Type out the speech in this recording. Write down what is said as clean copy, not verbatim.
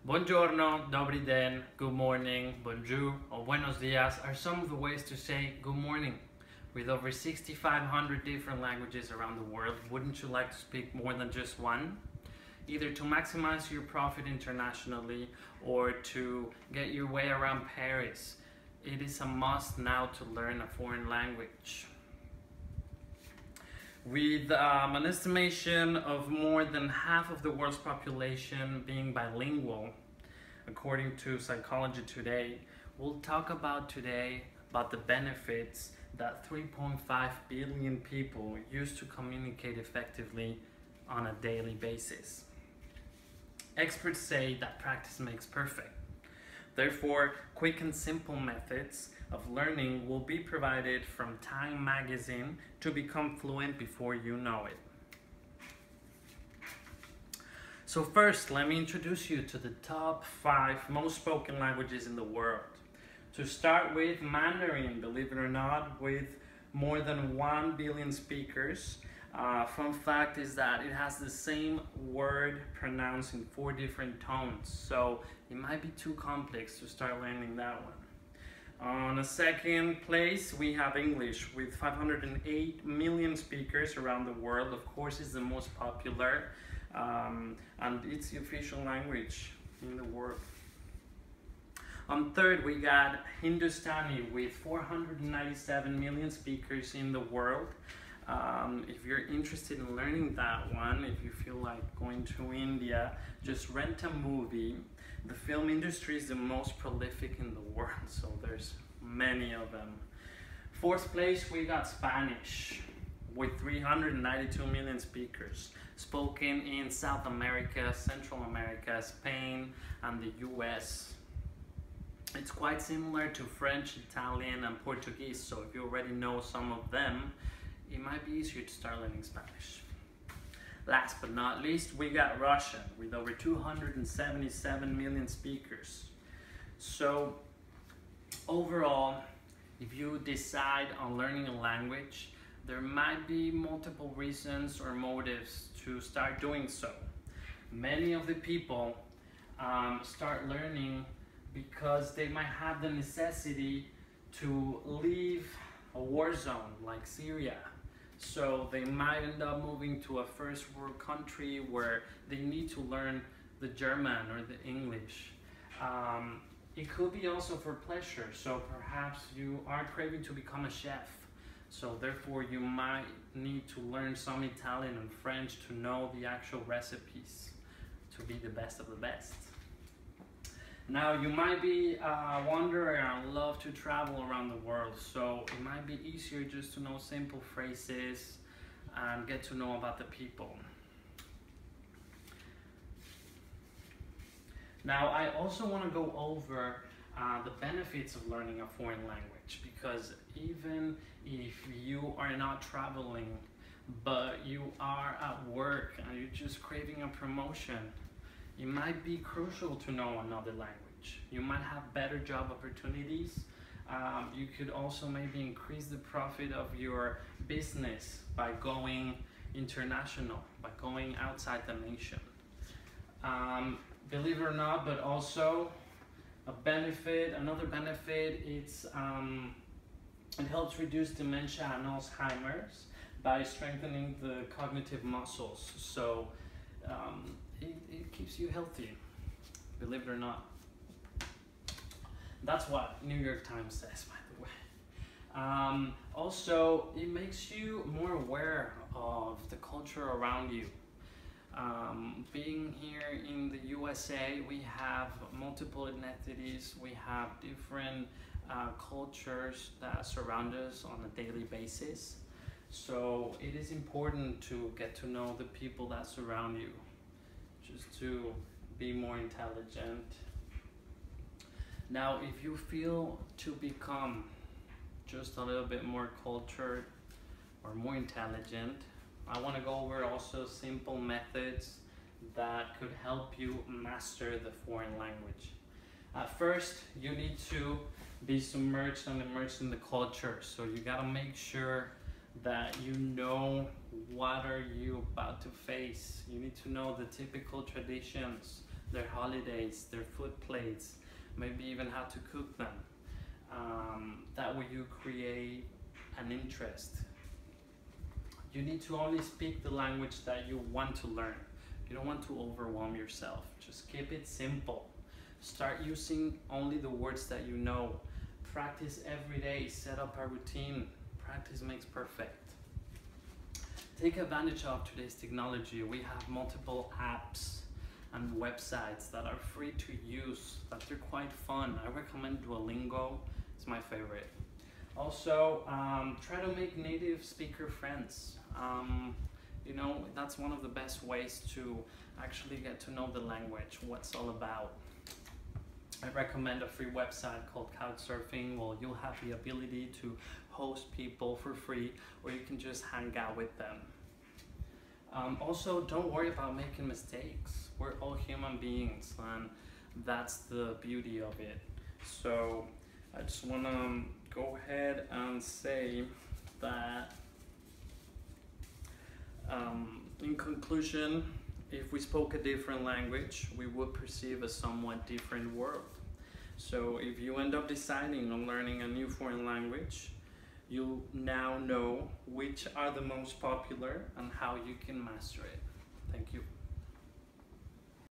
Buongiorno, dobry den, good morning, bonjour, or buenos dias are some of the ways to say good morning. With over 6,500 different languages around the world, wouldn't you like to speak more than just one? Either to maximize your profit internationally or to get your way around Paris. It is a must now to learn a foreign language. With an estimation of more than half of the world's population being bilingual, according to Psychology Today, we'll talk about today about the benefits that 3.5 billion people use to communicate effectively on a daily basis. Experts say that practice makes perfect. Therefore, quick and simple methods of learning will be provided from Time magazine to become fluent before you know it. So first, let me introduce you to the top 5 most spoken languages in the world. To start with, Mandarin, believe it or not, with more than 1 billion speakers. Fun fact is that it has the same word pronounced in 4 different tones, so it might be too complex to start learning that one. On a second place, we have English with 508 million speakers around the world. Of course, it's the most popular, and it's the official language in the world. On third, we got Hindustani with 497 million speakers in the world. If you're interested in learning that one, if you feel like going to India, just rent a movie. The film industry is the most prolific in the world, so there's many of them. Fourth place, we got Spanish with 392 million speakers, spoken in South America, Central America, Spain, and the US. It's quite similar to French, Italian, and Portuguese, so if you already know some of them, it might be easier to start learning Spanish. Last but not least, we got Russian with over 277 million speakers. So overall, if you decide on learning a language, there might be multiple reasons or motives to start doing so. Many of the people start learning because they might have the necessity to leave a war zone like Syria. So they might end up moving to a first world country where they need to learn the German or the English. It could be also for pleasure. So perhaps you are craving to become a chef. So therefore you might need to learn some Italian and French to know the actual recipes to be the best of the best. Now you might be wondering, I love to travel around the world, so it might be easier just to know simple phrases and get to know about the people. Now I also want to go over the benefits of learning a foreign language, because even if you are not traveling, but you are at work and you're just craving a promotion, it might be crucial to know another language. You might have better job opportunities. You could also maybe increase the profit of your business by going international, by going outside the nation. Believe it or not, but also another benefit, it helps reduce dementia and Alzheimer's by strengthening the cognitive muscles. So it keeps you healthy, believe it or not. That's what New York Times says, by the way. Also, it makes you more aware of the culture around you. Being here in the USA, we have multiple ethnicities, we have different cultures that surround us on a daily basis. So it is important to get to know the people that surround you, just to be more intelligent. Now, if you feel to become just a little bit more cultured or more intelligent, I want to go over also simple methods that could help you master the foreign language. At first, you need to be submerged and immersed in the culture. So you gotta make sure that you know what are you about to face. You need to know the typical traditions, their holidays, their food plates, maybe even how to cook them. That way you create an interest. You need to only speak the language that you want to learn. You don't want to overwhelm yourself. Just keep it simple. Start using only the words that you know. Practice every day. Set up a routine. Practice makes perfect. Take advantage of today's technology. We have multiple apps and websites that are free to use, that they're quite fun. I recommend Duolingo. It's my favorite. Also, try to make native speaker friends. You know, that's one of the best ways to actually get to know the language, what it's all about. I recommend a free website called Couchsurfing. Well, you'll have the ability to host people for free, or you can just hang out with them. Also, don't worry about making mistakes. We're all human beings, and that's the beauty of it. So I just want to go ahead and say that in conclusion, if we spoke a different language, we would perceive a somewhat different world. So if you end up deciding on learning a new foreign language, you now know which are the most popular and how you can master it. Thank you.